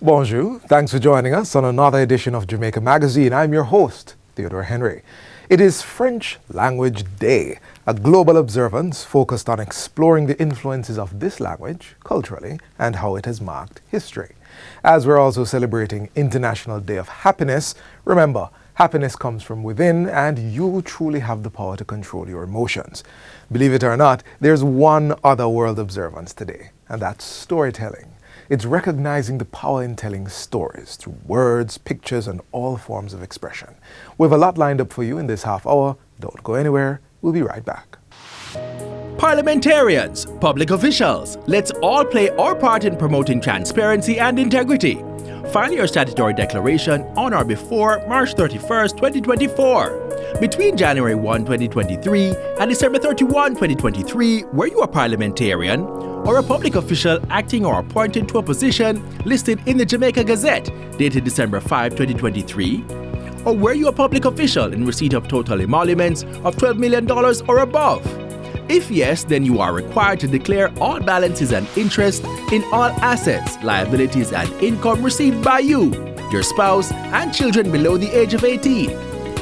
Bonjour, thanks for joining us on another edition of Jamaica Magazine. I'm your host, Theodore Henry. It is French Language Day, a global observance focused on exploring the influences of this language culturally and how it has marked history. As we're also celebrating International Day of Happiness, remember, happiness comes from within and you truly have the power to control your emotions. Believe it or not, there's one other world observance today, and that's storytelling. It's recognizing the power in telling stories through words, pictures, and all forms of expression. We have a lot lined up for you in this half hour. Don't go anywhere. We'll be right back. Parliamentarians, public officials, let's all play our part in promoting transparency and integrity. File your statutory declaration on or before March 31st, 2024. Between January 1, 2023 and December 31, 2023, were you a parliamentarian or a public official acting or appointed to a position listed in the Jamaica Gazette dated December 5, 2023? Or were you a public official in receipt of total emoluments of $12 million or above? If yes, then you are required to declare all balances and interest in all assets, liabilities, and income received by you, your spouse, and children below the age of 18,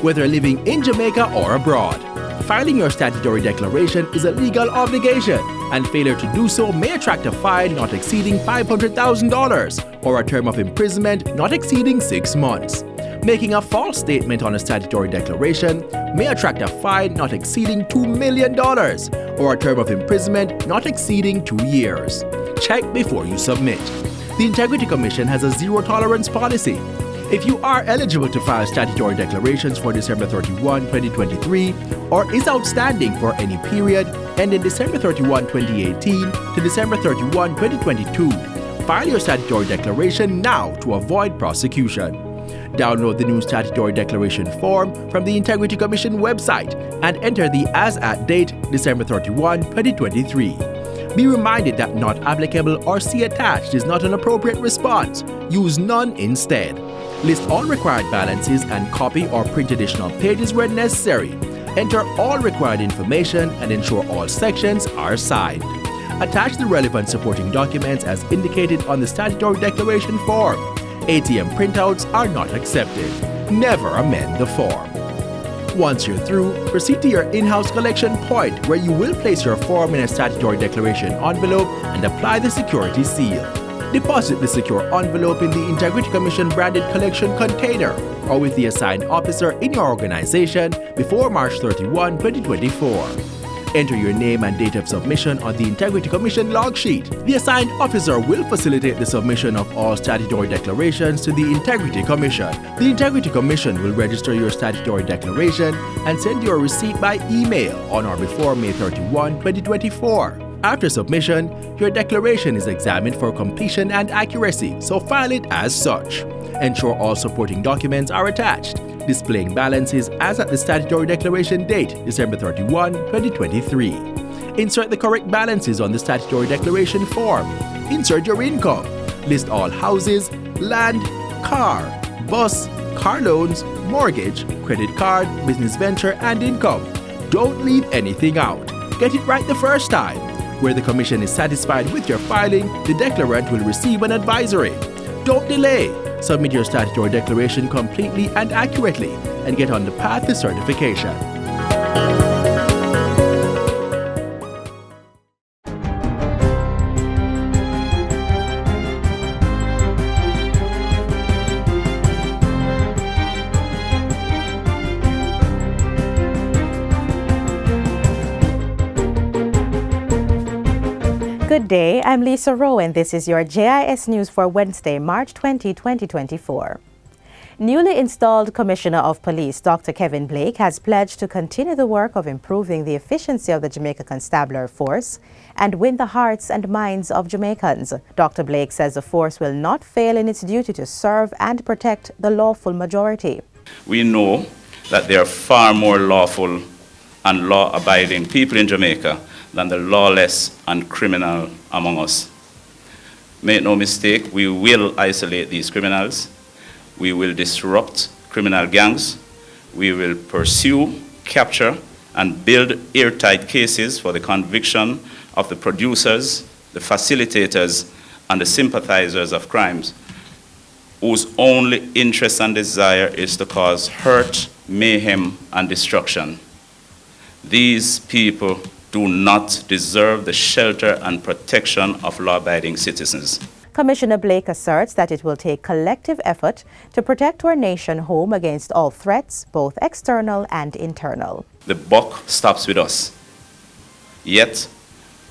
whether living in Jamaica or abroad. Filing your statutory declaration is a legal obligation, and failure to do so may attract a fine not exceeding $500,000 or a term of imprisonment not exceeding 6 months. Making a false statement on a statutory declaration may attract a fine not exceeding $2 million or a term of imprisonment not exceeding 2 years. Check before you submit. The Integrity Commission has a zero-tolerance policy. If you are eligible to file statutory declarations for December 31, 2023, or is outstanding for any period ending December 31, 2018 to December 31, 2022, file your statutory declaration now to avoid prosecution. Download the new statutory declaration form from the Integrity Commission website and enter the as-at date December 31, 2023. Be reminded that not applicable or see attached is not an appropriate response. Use none instead. List all required balances and copy or print additional pages where necessary. Enter all required information and ensure all sections are signed. Attach the relevant supporting documents as indicated on the statutory declaration form. ATM printouts are not accepted. Never amend the form. Once you're through, proceed to your in-house collection point where you will place your form in a statutory declaration envelope and apply the security seal. Deposit the secure envelope in the Integrity Commission branded collection container or with the assigned officer in your organization before March 31, 2024. Enter your name and date of submission on the Integrity Commission log sheet. The assigned officer will facilitate the submission of all statutory declarations to the Integrity Commission. The Integrity Commission will register your statutory declaration and send you a receipt by email on or before May 31, 2024. After submission, your declaration is examined for completion and accuracy, so file it as such. Ensure all supporting documents are attached, displaying balances as at the statutory declaration date, December 31, 2023. Insert the correct balances on the statutory declaration form. Insert your income. List all houses, land, car, bus, car loans, mortgage, credit card, business venture, and income. Don't leave anything out. Get it right the first time. Where the Commission is satisfied with your filing, the declarant will receive an advisory. Don't delay. Submit your statutory declaration completely and accurately and get on the path to certification. Good day, I'm Lisa Rowe and this is your JIS News for Wednesday, March 20, 2024. Newly installed Commissioner of Police, Dr. Kevin Blake, has pledged to continue the work of improving the efficiency of the Jamaica Constabulary Force and win the hearts and minds of Jamaicans. Dr. Blake says the force will not fail in its duty to serve and protect the lawful majority. We know that there are far more lawful and law-abiding people in Jamaica than the lawless and criminal among us. Make no mistake, we will isolate these criminals. We will disrupt criminal gangs. We will pursue, capture, and build airtight cases for the conviction of the producers, the facilitators, and the sympathizers of crimes. whose only interest and desire is to cause hurt, mayhem, and destruction. These people do not deserve the shelter and protection of law-abiding citizens. Commissioner Blake asserts that it will take collective effort to protect our nation home against all threats, both external and internal. The buck stops with us. Yet,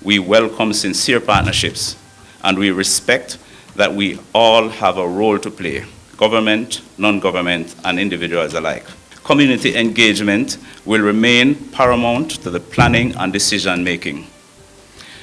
we welcome sincere partnerships, and we respect that we all have a role to play, government, non-government, and individuals alike. Community engagement will remain paramount to the planning and decision-making.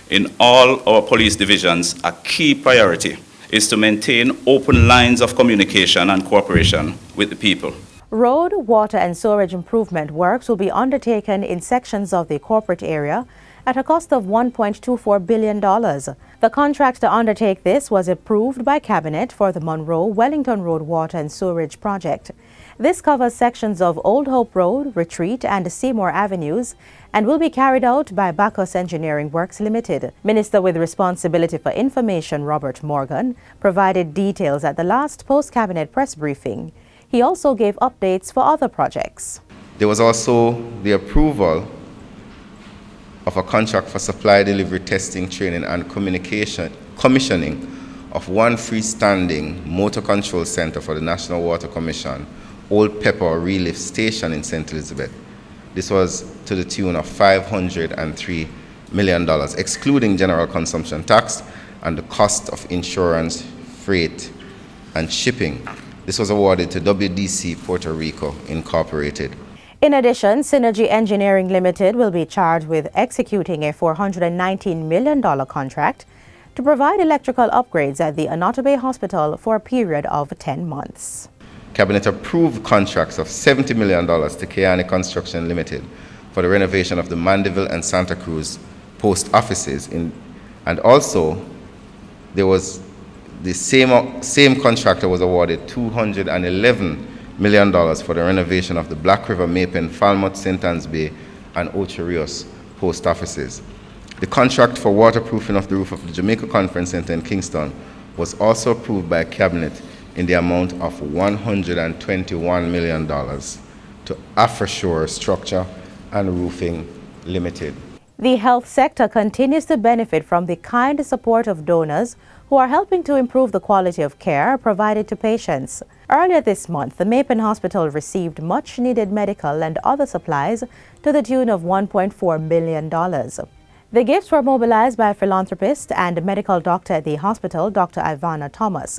In all our police divisions, a key priority is to maintain open lines of communication and cooperation with the people. Road, water and sewerage improvement works will be undertaken in sections of the corporate area at a cost of $1.24 billion. The contract to undertake this was approved by Cabinet for the Monroe-Wellington Road Water and Sewerage Project. This covers sections of Old Hope Road, Retreat and Seymour Avenues and will be carried out by Bacchus Engineering Works Limited. Minister with responsibility for information, Robert Morgan, provided details at the last post-cabinet press briefing. He also gave updates for other projects. There was also the approval of a contract for supply, delivery, testing, training and commissioning of one freestanding motor control center for the National Water Commission, Old Pepper Relief Station in St. Elizabeth. This was to the tune of $503 million, excluding general consumption tax and the cost of insurance, freight, and shipping. This was awarded to WDC Puerto Rico Incorporated. In addition, Synergy Engineering Limited will be charged with executing a $419 million contract to provide electrical upgrades at the Anotabe Hospital for a period of 10 months. Cabinet approved contracts of $70 million to Keani Construction Limited for the renovation of the Mandeville and Santa Cruz post offices. And also, there was the same contractor was awarded $211 million for the renovation of the Black River, Mapen, Falmouth, St. Anne's Bay, and Ocho Rios post offices. The contract for waterproofing of the roof of the Jamaica Conference Center in Kingston was also approved by Cabinet in the amount of $121 million to Afrashore Structure and Roofing Limited. The health sector continues to benefit from the kind support of donors who are helping to improve the quality of care provided to patients. Earlier this month, the Mapen Hospital received much-needed medical and other supplies to the tune of $1.4 million. The gifts were mobilized by a philanthropist and medical doctor at the hospital, Dr. Ivana Thomas.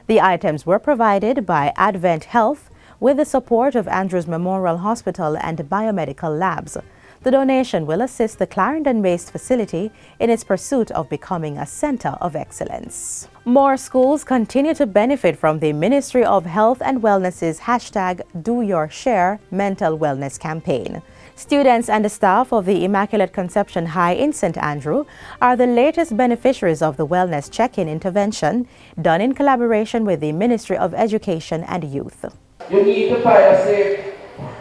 The items were provided by Advent Health with the support of Andrews Memorial Hospital and biomedical labs. The donation will assist the Clarendon-based facility in its pursuit of becoming a center of excellence. More schools continue to benefit from the Ministry of Health and Wellness's #DoYourShare mental wellness campaign. Students and the staff of the Immaculate Conception High in St. Andrew are the latest beneficiaries of the Wellness Check-in intervention done in collaboration with the Ministry of Education and Youth. You need to find a safe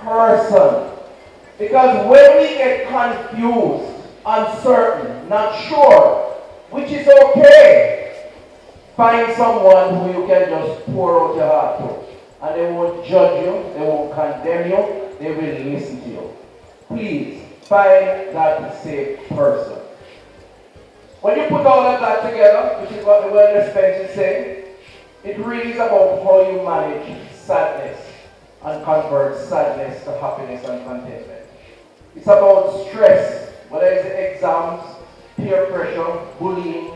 person. Because when we get confused, uncertain, not sure, which is okay, find someone who you can just pour out your heart to. And they won't judge you, they won't condemn you, they will listen to you. Please, find that safe person. When you put all of that together, which is what the wellness bench is saying, it really is about how you manage sadness and convert sadness to happiness and contentment. It's about stress, whether it's exams, peer pressure, bullying,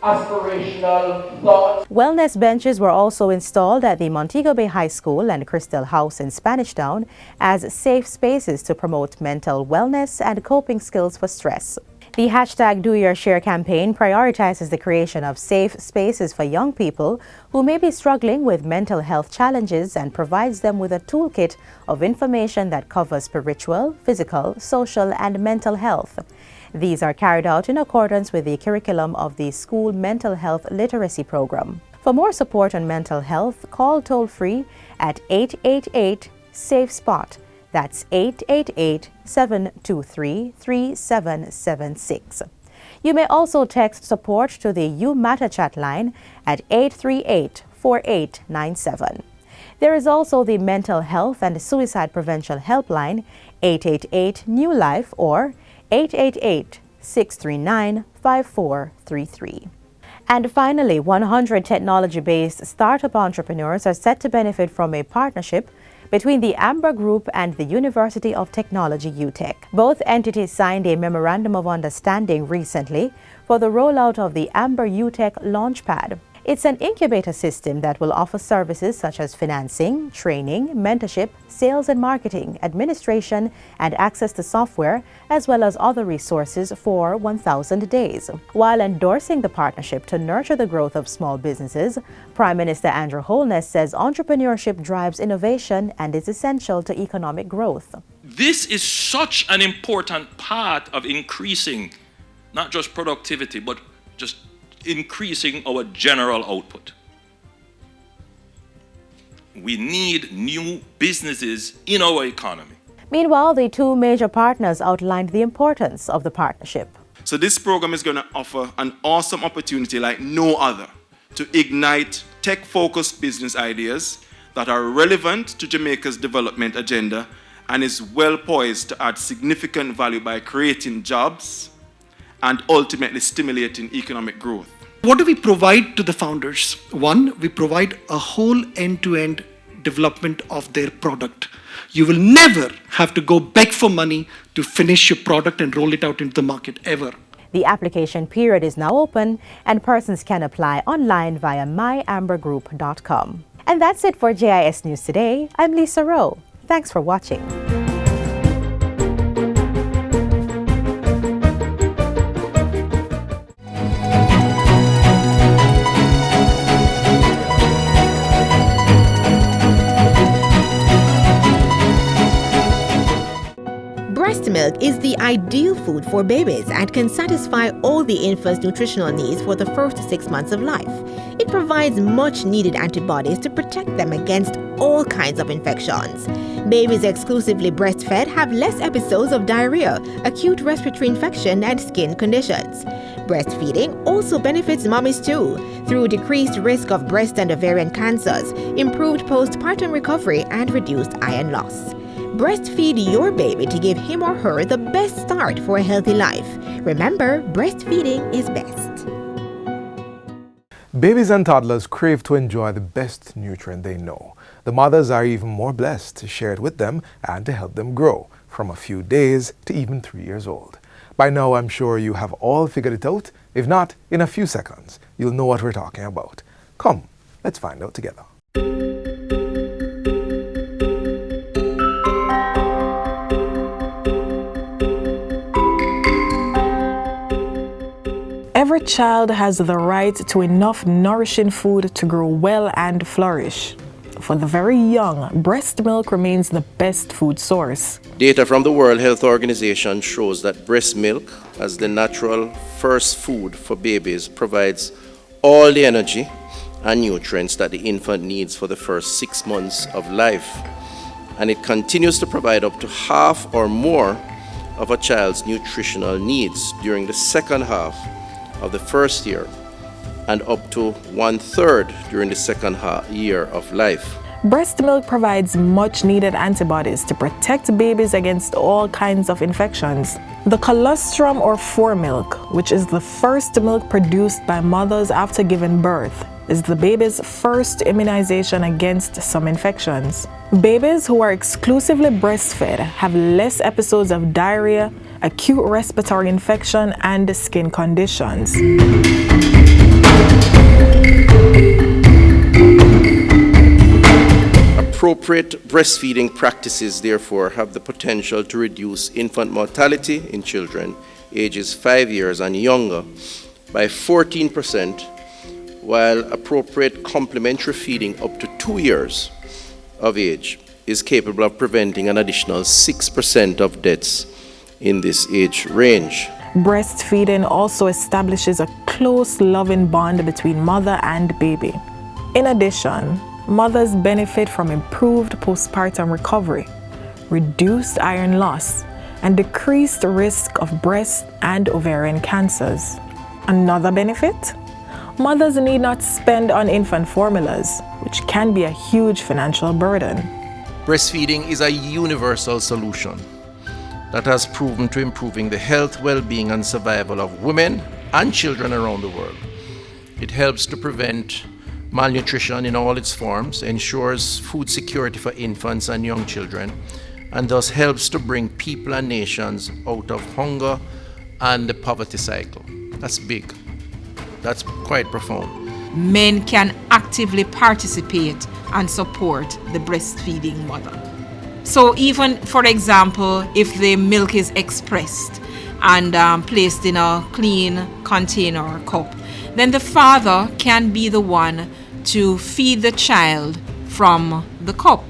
aspirational thoughts. Wellness benches were also installed at the Montego Bay High School and Crystal House in Spanish Town as safe spaces to promote mental wellness and coping skills for stress. The #DoYourShare campaign prioritizes the creation of safe spaces for young people who may be struggling with mental health challenges and provides them with a toolkit of information that covers spiritual, physical, social, and mental health. These are carried out in accordance with the curriculum of the school mental health literacy program. For more support on mental health, call toll-free at 888-SAFE-SPOT. That's 888-723-3776. You may also text support to the You Matter chat line at 4897. There is also the Mental Health and Suicide Prevention Helpline, 888-NEW-LIFE or 888-639-5433. And finally, 100 technology-based startup entrepreneurs are set to benefit from a partnership between the Amber Group and the University of Technology UTech. Both entities signed a Memorandum of Understanding recently for the rollout of the Amber UTech Launchpad. It's an incubator system that will offer services such as financing, training, mentorship, sales and marketing, administration, and access to software, as well as other resources for 1,000 days. While endorsing the partnership to nurture the growth of small businesses, Prime Minister Andrew Holness says entrepreneurship drives innovation and is essential to economic growth. This is such an important part of increasing not just productivity, but just increasing our general output. We need new businesses in our economy. Meanwhile, the two major partners outlined the importance of the partnership. So this program is going to offer an awesome opportunity like no other to ignite tech-focused business ideas that are relevant to Jamaica's development agenda and is well poised to add significant value by creating jobs and ultimately stimulating economic growth. What do we provide to the founders? One, we provide a whole end-to-end development of their product. You will never have to go beg for money to finish your product and roll it out into the market, ever. The application period is now open and persons can apply online via myambergroup.com. And that's it for JIS News Today. I'm Lisa Rowe. Thanks for watching. Breast milk is the ideal food for babies and can satisfy all the infant's nutritional needs for the first 6 months of life. It provides much needed antibodies to protect them against all kinds of infections. Babies exclusively breastfed have less episodes of diarrhea, acute respiratory infection, and skin conditions. Breastfeeding also benefits mommies too, through decreased risk of breast and ovarian cancers, improved postpartum recovery, and reduced iron loss. Breastfeed your baby to give him or her the best start for a healthy life. Remember, breastfeeding is best. Babies and toddlers crave to enjoy the best nutrient they know. The mothers are even more blessed to share it with them and to help them grow, from a few days to even 3 years old. By now, I'm sure you have all figured it out. If not, in a few seconds, you'll know what we're talking about. Come, let's find out together. Every child has the right to enough nourishing food to grow well and flourish. For the very young, breast milk remains the best food source. Data from the World Health Organization shows that breast milk, as the natural first food for babies, provides all the energy and nutrients that the infant needs for the first 6 months of life. And it continues to provide up to half or more of a child's nutritional needs during the second half of the first year, and up to 1/3 during the second year of life. Breast milk provides much needed antibodies to protect babies against all kinds of infections. The colostrum or foremilk, which is the first milk produced by mothers after giving birth, is the baby's first immunization against some infections. Babies who are exclusively breastfed have less episodes of diarrhea, acute respiratory infection, and skin conditions. Appropriate breastfeeding practices, therefore, have the potential to reduce infant mortality in children ages 5 years and younger by 14%, while appropriate complementary feeding up to 2 years of age is capable of preventing an additional 6% of deaths in this age range. Breastfeeding also establishes a close, loving bond between mother and baby. In addition, mothers benefit from improved postpartum recovery, reduced iron loss, and decreased risk of breast and ovarian cancers. Another benefit? Mothers need not spend on infant formulas, which can be a huge financial burden. Breastfeeding is a universal solution that has proven to improving the health, well-being, and survival of women and children around the world. It helps to prevent malnutrition in all its forms, ensures food security for infants and young children, and thus helps to bring people and nations out of hunger and the poverty cycle. That's big. That's quite profound. Men can actively participate and support the breastfeeding mother. So even, for example, if the milk is expressed and placed in a clean container or cup, then the father can be the one to feed the child from the cup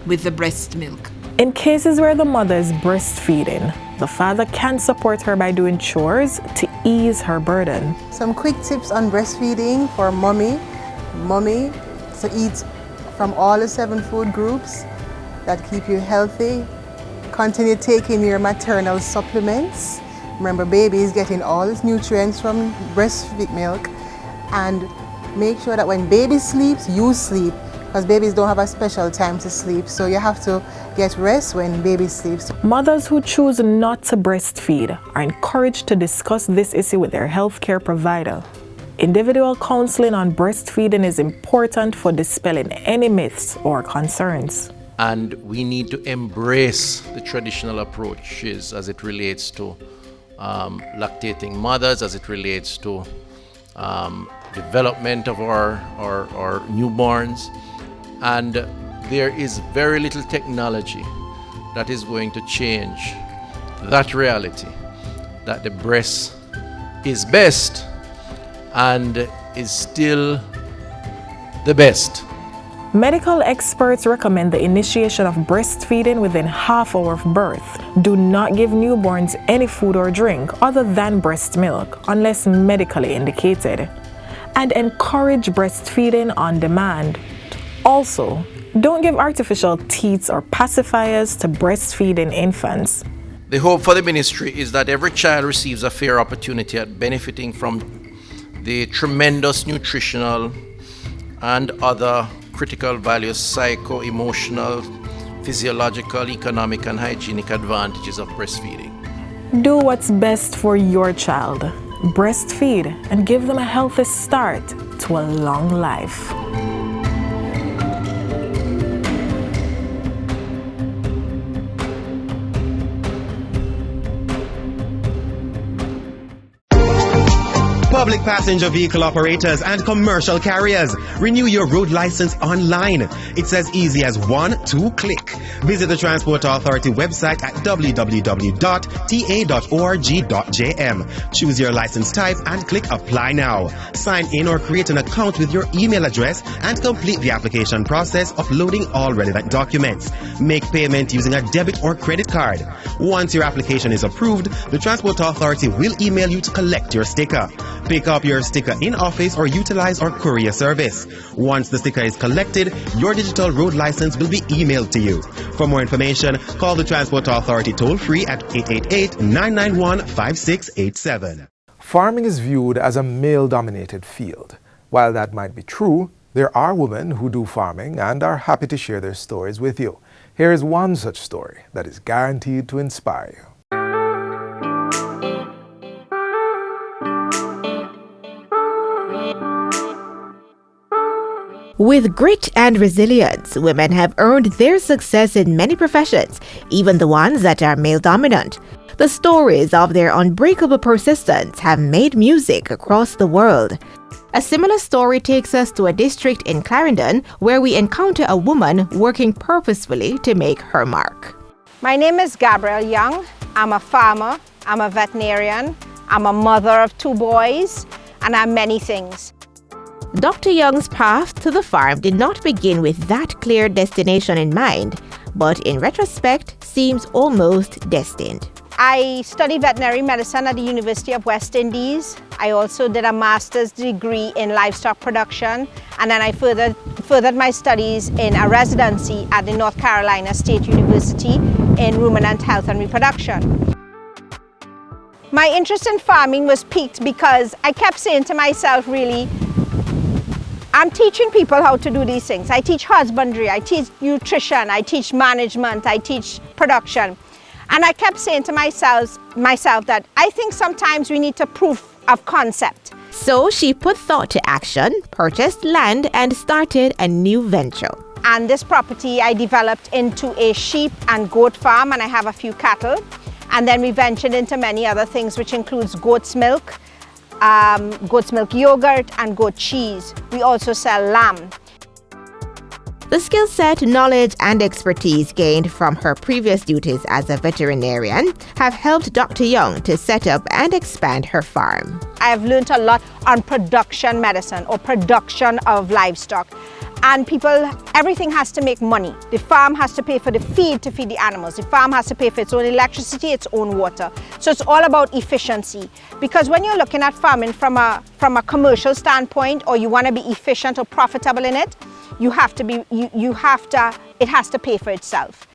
with the breast milk. In cases where the mother is breastfeeding, the father can support her by doing chores to ease her burden. Some quick tips on breastfeeding for mommy to eat from all the 7 food groups that keep you healthy. Continue taking your maternal supplements. Remember, baby is getting all its nutrients from breastfeed milk, and make sure that when baby sleeps, you sleep, because babies don't have a special time to sleep, so you have to get rest when baby sleeps. Mothers who choose not to breastfeed are encouraged to discuss this issue with their healthcare provider. Individual counseling on breastfeeding is important for dispelling any myths or concerns. And we need to embrace the traditional approaches as it relates to lactating mothers, as it relates to development of our newborns. And there is very little technology that is going to change that reality, that the breast is best and is still the best. Medical experts recommend the initiation of breastfeeding within half hour of birth. Do not give newborns any food or drink other than breast milk unless medically indicated. And encourage breastfeeding on demand. Also, don't give artificial teats or pacifiers to breastfeeding infants. The hope for the ministry is that every child receives a fair opportunity at benefiting from the tremendous nutritional and other critical values, psycho-emotional, physiological, economic, and hygienic advantages of breastfeeding. Do what's best for your child. Breastfeed and give them a healthy start to a long life. Public passenger vehicle operators and commercial carriers, renew your road license online. It's as easy as 1-2 click. Visit the Transport Authority website at www.ta.org.jm. Choose your license type and click Apply Now. Sign in or create an account with your email address and complete the application process, uploading all relevant documents. Make payment using a debit or credit card. Once your application is approved, the Transport Authority will email you to collect your sticker. Pick up your sticker in office or utilize our courier service. Once the sticker is collected, your digital road license will be emailed to you. For more information, call the Transport Authority toll-free at 888-991-5687. Farming is viewed as a male-dominated field. While that might be true, there are women who do farming and are happy to share their stories with you. Here is one such story that is guaranteed to inspire you. With grit and resilience, women have earned their success in many professions, even the ones that are male-dominant. The stories of their unbreakable persistence have made music across the world. A similar story takes us to a district in Clarendon where we encounter a woman working purposefully to make her mark. My name is Gabrielle Young. I'm a farmer, I'm a veterinarian, I'm a mother of 2 boys, and I'm many things. Dr. Young's path to the farm did not begin with that clear destination in mind, but in retrospect seems almost destined. I studied veterinary medicine at the University of West Indies. I also did a master's degree in livestock production, and then I furthered my studies in a residency at the North Carolina State University in ruminant health and reproduction. My interest in farming was piqued because I kept saying to myself, really, I'm teaching people how to do these things. I teach husbandry, I teach nutrition, I teach management, I teach production. And I kept saying to myself that I think sometimes we need to proof of concept. So she put thought to action, purchased land, and started a new venture. And this property I developed into a sheep and goat farm, and I have a few cattle. And then we ventured into many other things, which includes goat's milk yogurt, and goat cheese. We also sell lamb. The skill set, knowledge, and expertise gained from her previous duties as a veterinarian have helped Dr. Young to set up and expand her farm. I have learned a lot on production medicine or production of livestock. And everything has to make money. The farm has to pay for the feed to feed the animals. The farm has to pay for its own electricity, its own water. So it's all about efficiency. Because when you're looking at farming from a commercial standpoint, or you want to be efficient or profitable in it, it has to pay for itself.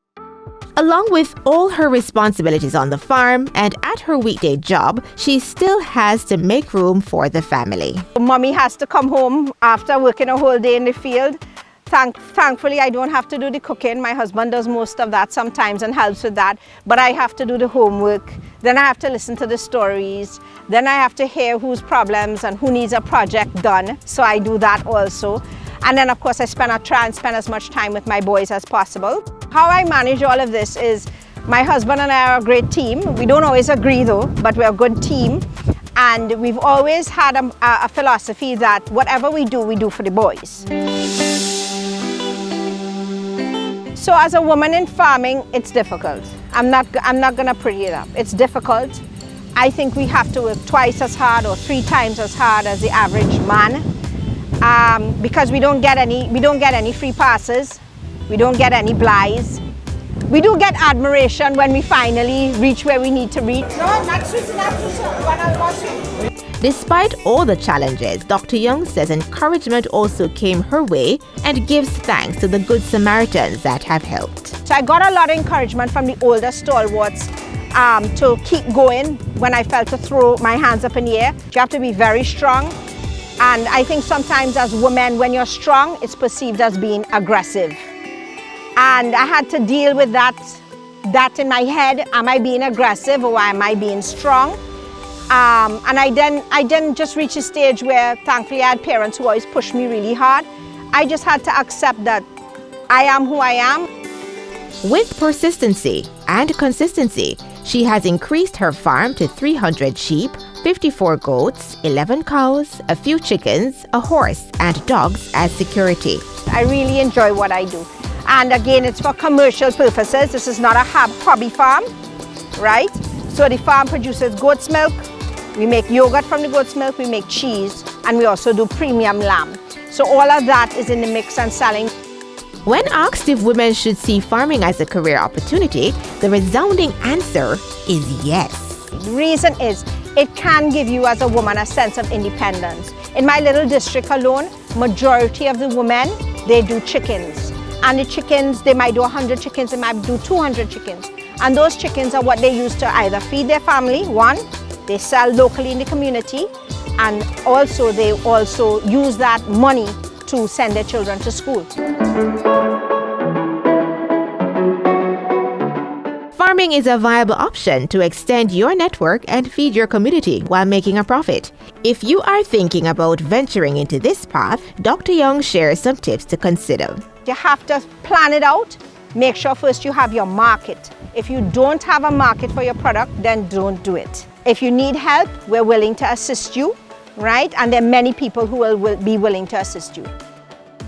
Along with all her responsibilities on the farm and at her weekday job, she still has to make room for the family. Mommy has to come home after working a whole day in the field. Thankfully, I don't have to do the cooking. My husband does most of that sometimes and helps with that. But I have to do the homework. Then I have to listen to the stories. Then I have to hear whose problems and who needs a project done. So I do that also. And then, of course, I try and spend as much time with my boys as possible. How I manage all of this is my husband and I are a great team. We don't always agree, though, but we're a good team. And we've always had a philosophy that whatever we do for the boys. So as a woman in farming, it's difficult. I'm not going to pretty it up. It's difficult. I think we have to work twice as hard or 3 times as hard as the average man. Because we don't get any free passes, we don't get any blighs. We do get admiration when we finally reach where we need to reach. Despite all the challenges, Dr. Young says encouragement also came her way and gives thanks to the Good Samaritans that have helped. So I got a lot of encouragement from the older stalwarts to keep going when I felt to throw my hands up in the air. You have to be very strong. And I think sometimes as women, when you're strong, it's perceived as being aggressive. And I had to deal with that in my head. Am I being aggressive or am I being strong? And I didn't just reach a stage where thankfully I had parents who always pushed me really hard. I just had to accept that I am who I am. With persistency and consistency, she has increased her farm to 300 sheep, 54 goats, 11 cows, a few chickens, a horse, and dogs as security. I really enjoy what I do. And again, it's for commercial purposes. This is not a hobby farm, right? So the farm produces goat's milk. We make yogurt from the goat's milk. We make cheese. And we also do premium lamb. So all of that is in the mix and selling. When asked if women should see farming as a career opportunity, the resounding answer is yes. The reason is it can give you as a woman a sense of independence. In my little district alone, majority of the women, they do chickens. And the chickens, they might do 100 chickens, they might do 200 chickens. And those chickens are what they use to either feed their family, one, they sell locally in the community, and also they also use that money to send their children to school. Farming is a viable option to extend your network and feed your community while making a profit. If you are thinking about venturing into this path, Dr. Young shares some tips to consider. You have to plan it out. Make sure first you have your market. If you don't have a market for your product, then don't do it. If you need help, we're willing to assist you, right? And there are many people who will be willing to assist you.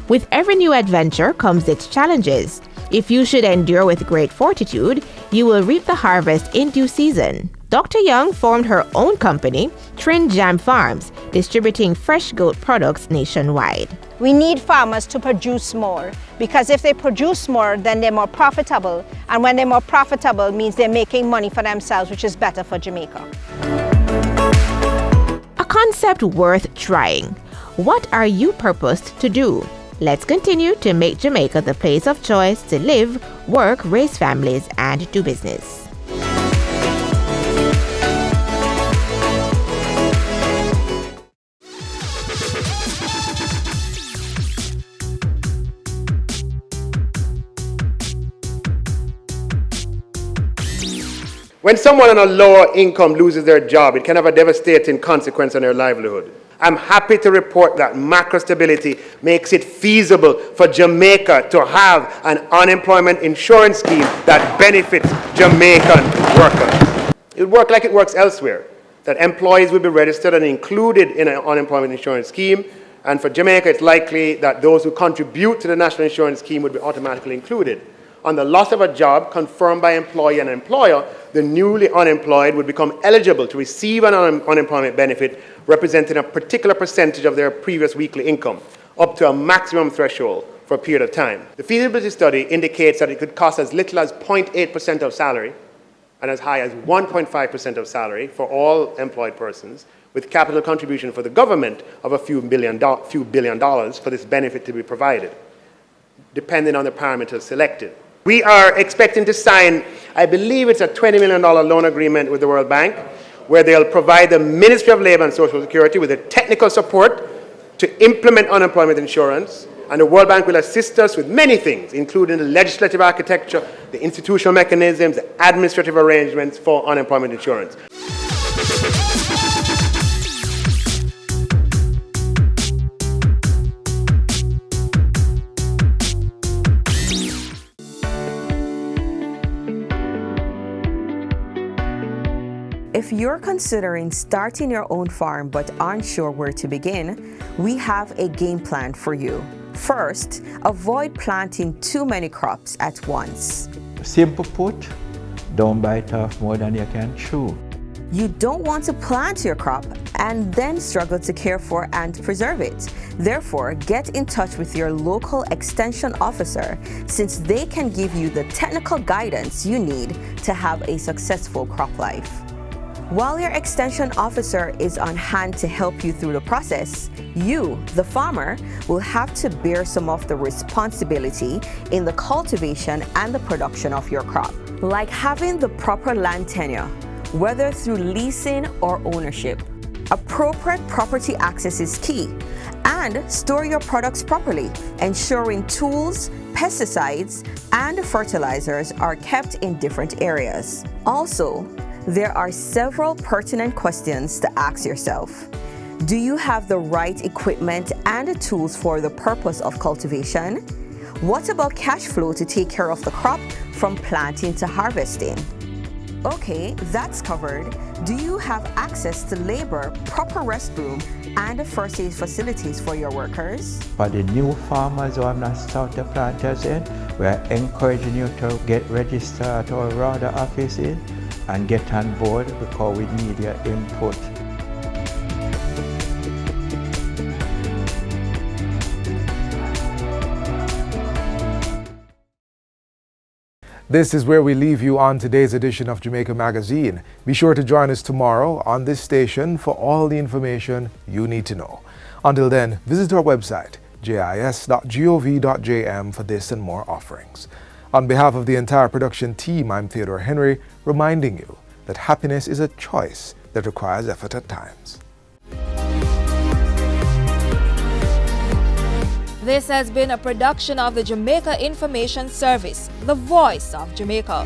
With every new adventure comes its challenges. If you should endure with great fortitude, you will reap the harvest in due season. Dr. Young formed her own company, Trin Jam Farms, distributing fresh goat products nationwide. We need farmers to produce more, because if they produce more, then they're more profitable. And when they're more profitable, means they're making money for themselves, which is better for Jamaica. A concept worth trying. What are you purposed to do? Let's continue to make Jamaica the place of choice to live, work, raise families, and do business. When someone on a lower income loses their job, it can have a devastating consequence on their livelihood. I'm happy to report that macro stability makes it feasible for Jamaica to have an unemployment insurance scheme that benefits Jamaican workers. It will work like it works elsewhere, that employees will be registered and included in an unemployment insurance scheme, and for Jamaica it's likely that those who contribute to the national insurance scheme would be automatically included. On the loss of a job confirmed by employee and employer, the newly unemployed would become eligible to receive an unemployment benefit representing a particular percentage of their previous weekly income, up to a maximum threshold for a period of time. The feasibility study indicates that it could cost as little as 0.8% of salary and as high as 1.5% of salary for all employed persons, with capital contribution for the government of a few billion dollars for this benefit to be provided, depending on the parameters selected. We are expecting to sign, I believe it's a $20 million loan agreement with the World Bank, where they'll provide the Ministry of Labour and Social Security with the technical support to implement unemployment insurance, and the World Bank will assist us with many things, including the legislative architecture, the institutional mechanisms, the administrative arrangements for unemployment insurance. If you're considering starting your own farm but aren't sure where to begin, we have a game plan for you. First, avoid planting too many crops at once. Simple put, don't bite off more than you can chew. You don't want to plant your crop and then struggle to care for and preserve it. Therefore, get in touch with your local extension officer, since they can give you the technical guidance you need to have a successful crop life. While your extension officer is on hand to help you through the process, you, the farmer, will have to bear some of the responsibility in the cultivation and the production of your crop, like having the proper land tenure, whether through leasing or ownership. Appropriate property access is key, and store your products properly, ensuring tools, pesticides, and fertilizers are kept in different areas. Also, there are several pertinent questions to ask yourself. Do you have the right equipment and tools for the purpose of cultivation? What about cash flow to take care of the crop from planting to harvesting? Okay, that's covered. Do you have access to labor, proper restroom, and first aid facilities for your workers? For the new farmers who have not started planters yet, we are encouraging you to get registered at our RADA offices and get on board, because we need your input. This is where we leave you on today's edition of Jamaica Magazine. Be sure to join us tomorrow on this station for all the information you need to know. Until then, visit our website, jis.gov.jm, for this and more offerings. On behalf of the entire production team, I'm Theodore Henry, reminding you that happiness is a choice that requires effort at times. This has been a production of the Jamaica Information Service, the voice of Jamaica.